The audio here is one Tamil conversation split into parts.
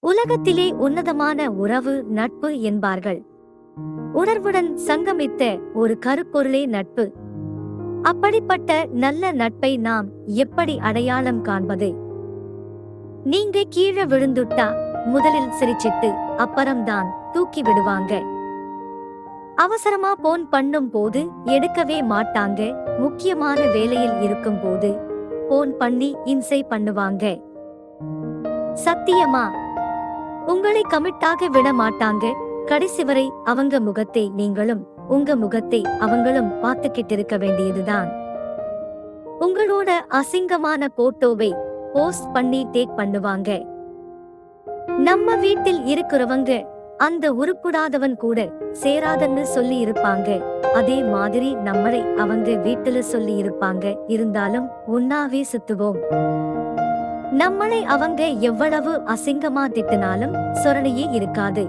உலகத்திலே உன்னதமான உறவு நட்பு என்பார்கள். உணர்வுடன் சங்கமித்த ஒரு கருப்பொருளே நட்பு. அப்படிப்பட்ட நல்ல நட்பை நாம் எப்படி அடையாளம் காண்பது? நீங்க கீழே விழுந்துட்டா முதலில் சிரிச்சிட்டு அப்புறம்தான் தூக்கி விடுவாங்க. அவசரமா போன் பண்ணும் போது எடுக்கவே மாட்டாங்க. முக்கியமான வேலையில் இருக்கும் போது போன் பண்ணி இன்சை பண்ணுவாங்க. சத்தியமா உங்களை கமிட்டாக விட மாட்டாங்க. கடைசி வரை அவங்க முகத்தை நீங்களும் உங்க முகத்தை அவங்களும் பார்த்துக்கிட்டு இருக்க வேண்டியதுதான். உங்களோட அசிங்கமான போட்டோவை போஸ்ட் பண்ணி டேக் பண்ணுவாங்க. நம்ம வீட்டில் இருக்கிறவங்க அந்த உருப்புடாதவன் கூட சேராதன்னு சொல்லி இருப்பாங்க. அதே மாதிரி நம்மளை அவங்க வீட்டுல சொல்லி இருப்பாங்க. இருந்தாலும் ஒன்னாவே சுத்துவோம். நம்மளை அவங்க எவ்வளவு அசிங்கமா திட்டினாலும் சொரணையே இருக்காது.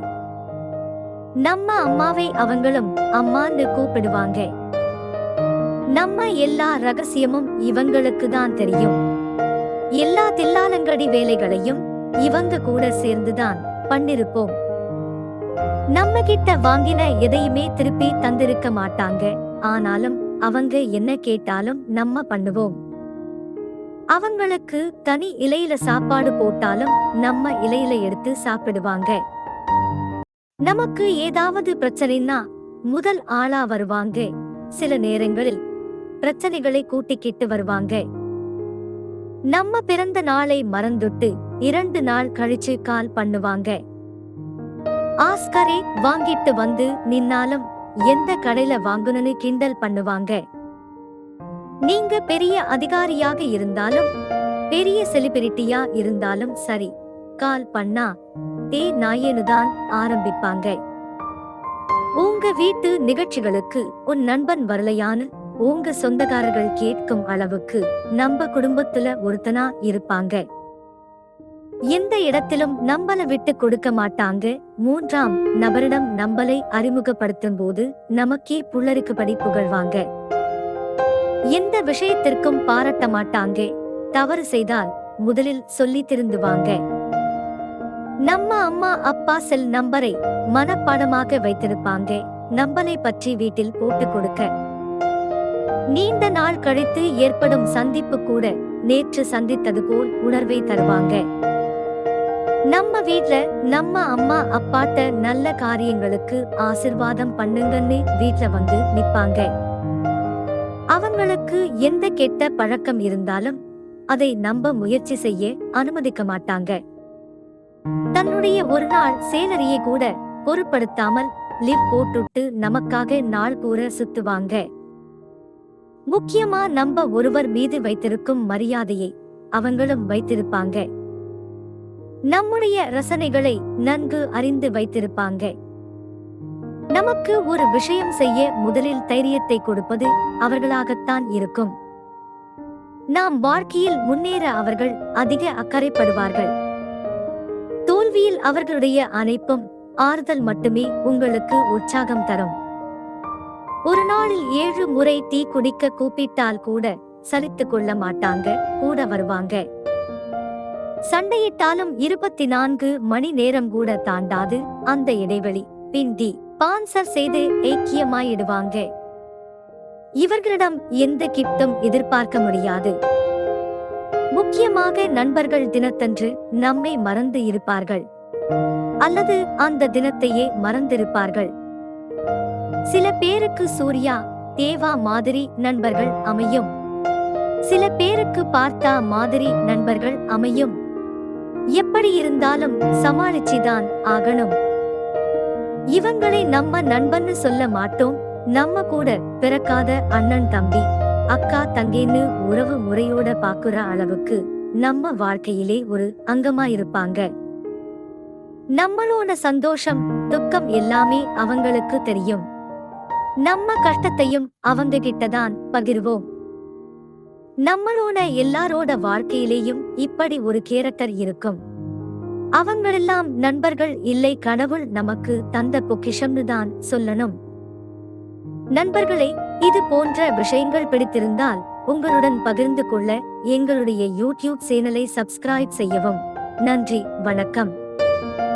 நம்ம அம்மாவை அவங்களும் அம்மான்னு கூப்பிடுவாங்க. நம்ம எல்லா ரகசியமும் இவங்களுக்கு தான் தெரியும். எல்லா தில்லாலங்கடி வேலைகளையும் இவங்க கூட சேர்ந்துதான் பண்ணிருப்போம். நம்ம கிட்ட வாங்கின எதையுமே திருப்பி தந்திருக்க மாட்டாங்க. ஆனாலும் அவங்க என்ன கேட்டாலும் நம்ம பண்ணுவோம். அவங்களுக்கு தனி இலையில சாப்பாடு போட்டாலும் நம்ம இலையில எடுத்து சாப்பிடுவாங்க. நமக்கு ஏதாவது பிரச்சனைனா முதல் ஆளா வருவாங்க. சில நேரங்களில் பிரச்சனைகளை கூட்டிக்கிட்டு வருவாங்க. நம்ம பிறந்த நாளை மறந்துட்டு 2 நாள் கழிச்சு கால் பண்ணுவாங்க. ஆஸ்கரே வாங்கிட்டு வந்து நின்னாலும் எந்த கடையில வாங்குனன்னு கிண்டல் பண்ணுவாங்க. நீங்க பெரிய அதிகாரியாக இருந்தாலும் பெரிய செலிபிரிட்டியா இருந்தாலும் சரி, கால் பண்ணா நாயேனுதான் ஆரம்பிப்பாங்க. உங்க வீட்டு நிகழ்ச்சிகளுக்கு உன் நண்பன் வரலையான்னு உங்க சொந்தக்காரர்கள் கேட்கும் அளவுக்கு நம்ம குடும்பத்துல ஒருத்தனா இருப்பாங்க. எந்த இடத்திலும் நம்மள விட்டு கொடுக்க மாட்டாங்க. 3ஆம் நபரிடம் நம்மளை அறிமுகப்படுத்தும் போது நமக்கே புல்லரிக்கும்படி புகழ்வாங்க. எந்த விஷயத்திற்கும் பாராட்ட மாட்டாங்க. தவறு செய்தால் முதலில் சொல்லி திருந்துவாங்க. நம்ம அம்மா அப்பா செல் நம்பரை மனப்பாடமாக வைத்திருப்பாங்க. நம்மளை பற்றி வீட்டில் போட்டு கொடுக்க. நீண்ட நாள் கழித்து ஏற்படும் சந்திப்பு கூட நேற்று சந்தித்தது போல் உணர்வை தருவாங்க. நம்ம வீட்ல நம்ம அம்மா அப்பாட்ட நல்ல காரியங்களுக்கு ஆசிர்வாதம் பண்ணுங்கன்னு வீட்ல வந்து நிப்பாங்க. அவங்களுக்கு எந்த கெட்ட பழக்கம் இருந்தாலும் அதை நம்ப முயற்சி செய்ய அனுமதிக்க மாட்டாங்க. தன்னுடைய ஒரு நாள் சேலரியை கூட பொருட்படுத்தாமல் லீவ் போட்டுட்டு நமக்காக நாள் பூரா சுத்துவாங்க. முக்கியமா நம்ம ஒருவர் மீது வைத்திருக்கும் மரியாதையை அவங்களும் வைத்திருப்பாங்க. நம்முடைய ரசனைகளை நன்கு அறிந்து வைத்திருப்பாங்க. நமக்கு ஒரு விஷயம் செய்ய முதலில் தைரியத்தை கொடுப்பது அவர்களாகத்தான் இருக்கும். நாம் வாழ்க்கையில் முன்னேற அவர்கள் அதிக அக்கறைப்படுவார்கள். தோல்வியில் அவர்களுடைய அணைப்பும் ஆறுதல் மட்டுமே உங்களுக்கு உற்சாகம் தரும். ஒரு நாளில் 7 முறை டீ குடிக்க கூப்பிட்டால் கூட சலித்துக் கொள்ள மாட்டாங்க. கூட வருவாங்க. சண்டையிட்டாலும் 24 மணி நேரம் கூட தாண்டாது அந்த இடைவெளி. பிந்தி பான்சர் செய்து ஐக்கியமாயிடுவாங்க. இவர்களிடம் எந்த கிட்டும் எதிர்பார்க்க முடியாது. முக்கியமாக நண்பர்கள் தினத்தன்று நம்மை மறந்து இருப்பார்கள். அல்லது அந்த தினத்தையே மறந்திருப்பார்கள். சில பேருக்கு சூர்யா தேவா மாதிரி நண்பர்கள் அமையும். சில பேருக்கு பார்த்தா மாதிரி நண்பர்கள் அமையும். எப்படி இருந்தாலும் சமாளிச்சுதான் ஆகணும். இவங்களை நம்ம நண்பன்னு சொல்ல மாட்டோம். நம்ம கூட பிறக்காத அண்ணன் தம்பி அக்கா தங்கேன்னு உறவு முறையோட பாக்குற அளவுக்கு நம்ம வாழ்க்கையிலே ஒரு அங்கமா இருப்பாங்க. நம்மளோட சந்தோஷம் துக்கம் எல்லாமே அவங்களுக்கு தெரியும். நம்ம கஷ்டத்தையும் அவங்க கிட்டதான் பகிர்வோம். நம்மளோட எல்லாரோட வாழ்க்கையிலேயும் இப்படி ஒரு கேரக்டர் இருக்கும். அவங்களெல்லாம் நண்பர்கள் இல்லை, கடவுள் நமக்கு தந்த பொக்கிஷம்னு தான் சொல்லணும். நண்பர்களே, இது போன்ற விஷயங்கள் பிடித்திருந்தால் உங்களுடன் பகிர்ந்து கொள்ள எங்களுடைய யூடியூப் சேனலை சப்ஸ்கிரைப் செய்யவும். நன்றி, வணக்கம்.